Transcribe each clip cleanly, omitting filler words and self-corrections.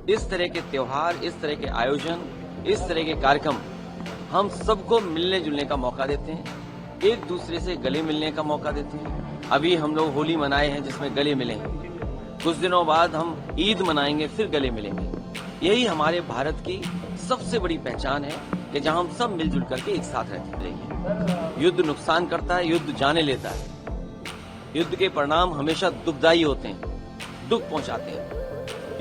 इस तरह के त्योहार, इस तरह के आयोजन, इस तरह के कार्यक्रम हम सबको मिलने जुलने का मौका देते हैं, एक दूसरे से गले मिलने का मौका देते हैं। अभी हम लोग होली मनाए हैं जिसमें गले मिले हैं, कुछ दिनों बाद हम ईद मनाएंगे, फिर गले मिलेंगे। यही हमारे भारत की सबसे बड़ी पहचान है कि जहां हम सब मिलजुल करके एक साथ रहते रहिए। युद्ध नुकसान करता है, युद्ध जाने लेता है, युद्ध के परिणाम हमेशा दुखदायी होते हैं, दुख पहुंचाते हैं।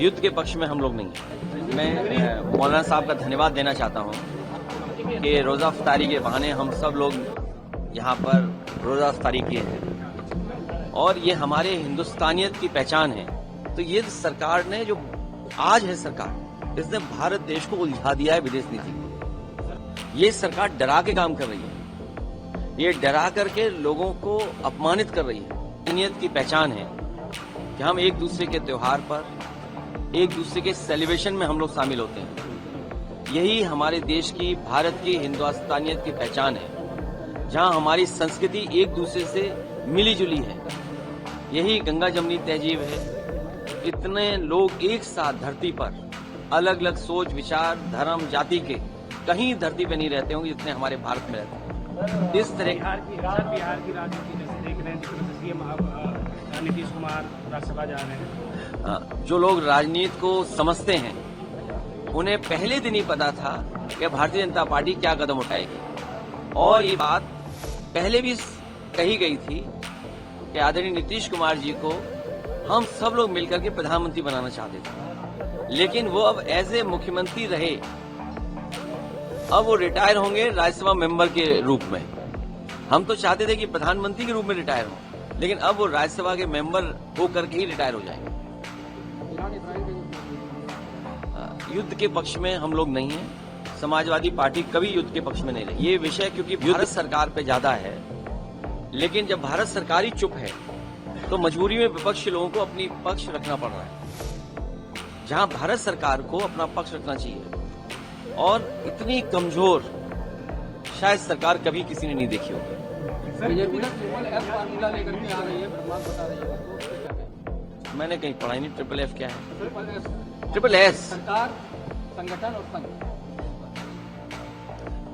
युद्ध के पक्ष में हम लोग नहीं हैं। मैं मौलाना साहब का धन्यवाद देना चाहता हूं कि रोजा इफ्तारी के बहाने हम सब लोग यहाँ पर रोजा इफ्तारी किए हैं और ये हमारे हिंदुस्तानियत की पहचान है। तो ये सरकार ने जो आज है सरकार, इसने भारत देश को उलझा दिया है विदेश नीति में। ये सरकार डरा के काम कर रही है, ये डरा करके लोगों को अपमानित कर रही है। इंसानियत की पहचान है कि हम एक दूसरे के त्योहार पर, एक दूसरे के सेलिब्रेशन में हम लोग शामिल होते हैं। यही हमारे देश की, भारत की हिंदुस्तानियत की पहचान है, जहां हमारी संस्कृति एक दूसरे से मिली जुली है। यही गंगा जमनी तहजीब है। इतने लोग एक साथ धरती पर, अलग अलग सोच विचार, धर्म, जाति के कहीं धरती पे नहीं रहते होंगे जितने हमारे भारत में रहते हैं। इस तरह बिहार की राजनीति जैसे देख रहे हैं, सीएम नीतीश कुमार राज्यसभा जा रहे हैं। जो लोग राजनीति को समझते हैं उन्हें पहले दिन ही पता था कि भारतीय जनता पार्टी क्या कदम उठाएगी, और ये बात पहले भी कही गई थी कि आदरणीय नीतीश कुमार जी को हम सब लोग मिलकर के प्रधानमंत्री बनाना चाहते थे, लेकिन वो अब एज ए मुख्यमंत्री रहे। अब वो रिटायर होंगे राज्यसभा मेंबर के रूप में। हम तो चाहते थे कि प्रधानमंत्री के रूप में रिटायर हो, लेकिन अब वो राज्यसभा के मेंबर होकर के ही रिटायर हो जाएंगे। युद्ध के पक्ष में हम लोग नहीं हैं। समाजवादी पार्टी कभी युद्ध के पक्ष में नहीं रही। ये विषय क्योंकि भारत सरकार पे ज्यादा है, लेकिन जब भारत सरकार ही चुप है तो मजबूरी में विपक्षी लोगों को अपनी पक्ष रखना पड़ रहा है, जहां भारत सरकार को अपना पक्ष रखना चाहिए। और इतनी कमजोर शायद सरकार कभी किसी ने नहीं देखी होगी। मैंने कहीं पढ़ा नहीं ट्रिपल एफ क्या है। ट्रिपल एस सरकार, संगठन और संघ।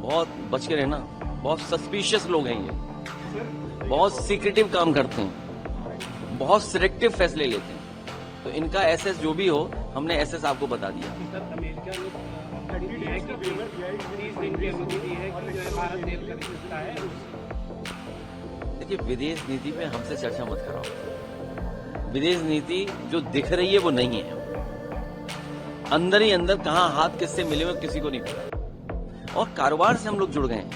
बहुत बच के रहना, बहुत सस्पिशियस लोग हैं ये, बहुत सीक्रेटिव काम करते हैं, बहुत सिलेक्टिव फैसले लेते हैं। तो इनका एसएस जो भी हो, हमने एसएस आपको बता दिया। अमेरिका ने 30 दिन की अनुमति दी है कि जो भारत तेल खरीद सकता है। देखिए, विदेश नीति पे हमसे चर्चा मत कराओ। विदेश नीति जो दिख रही है वो नहीं है। अंदर ही अंदर कहां हाथ किससे मिले हुए किसी को नहीं पता। और कारोबार से हम लोग जुड़ गए हैं,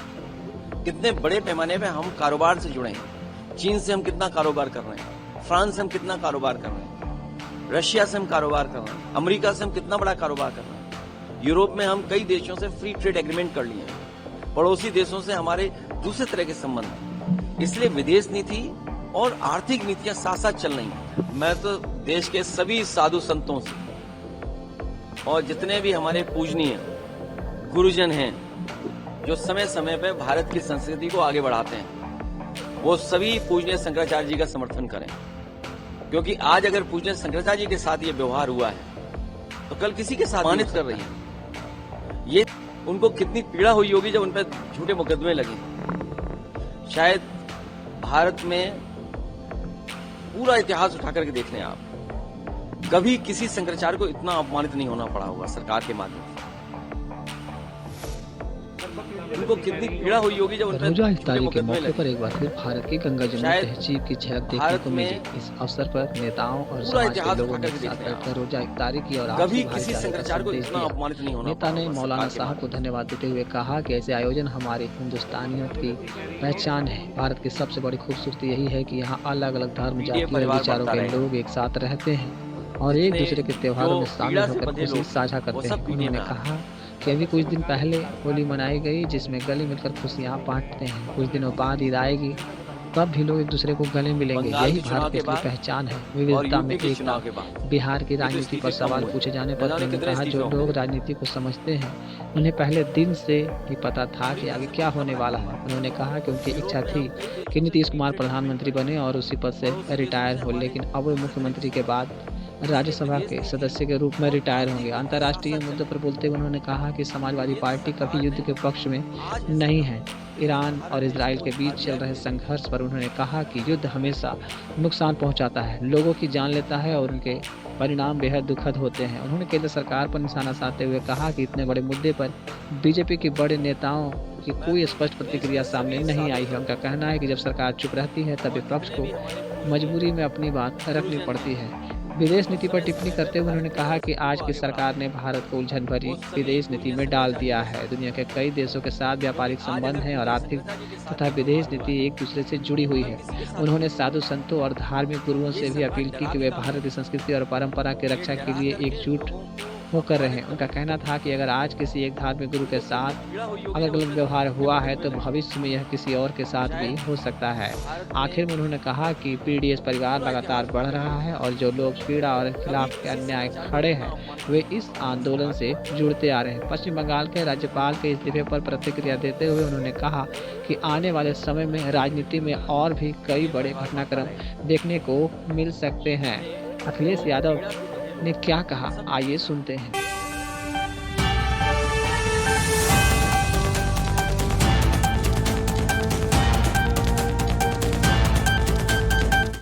कितने बड़े पैमाने पे हम कारोबार से जुड़े हैं। चीन से हम कितना कारोबार कर रहे हैं, फ्रांस से हम कितना कारोबार कर रहे हैं, रशिया से हम कारोबार कर रहे हैं, अमेरिका से हम कितना बड़ा कारोबार कर रहे हैं। यूरोप में हम कई देशों से फ्री ट्रेड एग्रीमेंट कर लिए हैं। पड़ोसी देशों से हमारे दूसरे तरह के संबंध हैं। इसलिए विदेश नीति और आर्थिक नीतियां साथ साथ चल रही हैं। मैं तो देश के सभी साधु संतों से और जितने भी हमारे पूजनीय गुरुजन हैं जो समय समय पे भारत की संस्कृति को आगे बढ़ाते हैं, वो सभी पूजनीय शंकराचार्य जी का समर्थन करें। क्योंकि आज अगर पूजनीय शंकराचार्य जी के साथ ये व्यवहार हुआ है तो कल किसी के साथ मानित कर रही है। ये उनको कितनी पीड़ा हुई होगी जब उन पर झूठे मुकदमे लगे। शायद भारत में पूरा इतिहास उठा करके देख लें आप, कभी किसी शंकराचार्य को इतना अपमानित नहीं होना पड़ा होगा सरकार के माध्यम से। उनको कितनी पीड़ा हुई होगी जब उन रोजा इफ्तारी के मौके पर एक बार फिर भारत की गंगा जमुनी तहजीब की झलक देखने को मिली। इस अवसर पर नेताओं और समाज के लोगों ने साथ बैठकर रोजा इफ्तारी की और कभी किसी शंकराचार्य को इतना अपमानित नहीं होना। नेता ने मौलाना साहब को धन्यवाद देते हुए कहा कि ऐसे आयोजन हमारे हिंदुस्तानियत की पहचान है। भारत की सबसे बड़ी खूबसूरती यही है कि यहाँ अलग अलग धर्म, जाति और विचारों के लोग एक साथ रहते हैं और एक दूसरे के त्योहारों में शामिल होकर खुशी साझा करते हैं। उन्होंने कहा कि अभी कुछ दिन पहले होली मनाई गई जिसमें गले मिलकर खुशियाँ बांटते हैं। कुछ दिनों बाद ईद आएगी, तब भी लोग एक दूसरे को गले मिलेंगे। यही भारत की पहचान है, विविधता में एकता। बिहार की राजनीति पर सवाल पूछे जाने पर उन्होंने कहा जो लोग राजनीति को समझते हैं उन्हें पहले दिन से ही पता था कि आगे क्या होने वाला है। उन्होंने कहा कि उनकी इच्छा थी कि नीतीश कुमार प्रधानमंत्री बने और उसी पद से रिटायर हो, लेकिन अब वो मुख्यमंत्री के बाद राज्यसभा के सदस्य के रूप में रिटायर होंगे। अंतर्राष्ट्रीय मुद्दों पर बोलते हुए उन्होंने कहा कि समाजवादी पार्टी कभी युद्ध के पक्ष में नहीं है। ईरान और इजराइल के बीच चल रहे संघर्ष पर उन्होंने कहा कि युद्ध हमेशा नुकसान पहुंचाता है, लोगों की जान लेता है और उनके परिणाम बेहद दुखद होते हैं। उन्होंने केंद्र सरकार पर निशाना साधते हुए कहा कि इतने बड़े मुद्दे पर बीजेपी के बड़े नेताओं की कोई स्पष्ट प्रतिक्रिया सामने नहीं आई है। उनका कहना है कि जब सरकार चुप रहती है तब विपक्ष को मजबूरी में अपनी बात रखनी पड़ती है। विदेश नीति पर टिप्पणी करते हुए उन्होंने कहा कि आज की सरकार ने भारत को उलझन भरी विदेश नीति में डाल दिया है। दुनिया के कई देशों के साथ व्यापारिक संबंध हैं और आर्थिक तथा विदेश नीति एक दूसरे से जुड़ी हुई है। उन्होंने साधु संतों और धार्मिक गुरुओं से भी अपील की कि वे भारत की संस्कृति और परंपरा की रक्षा के लिए एकजुट होकर रहे। उनका कहना था कि अगर आज किसी एक धार्मिक गुरु के साथ अलग अलग व्यवहार हुआ है तो भविष्य में यह किसी और के साथ भी हो सकता है। आखिर में उन्होंने कहा कि पीडीएस परिवार लगातार बढ़ रहा है और जो लोग पीड़ा और खिलाफ के अन्याय खड़े हैं वे इस आंदोलन से जुड़ते आ रहे हैं। पश्चिम बंगाल के राज्यपाल के इस्तीफे पर प्रतिक्रिया देते हुए उन्होंने कहा कि आने वाले समय में राजनीति में और भी कई बड़े घटनाक्रम देखने को मिल सकते हैं। अखिलेश यादव ने क्या कहा, आइए सुनते हैं।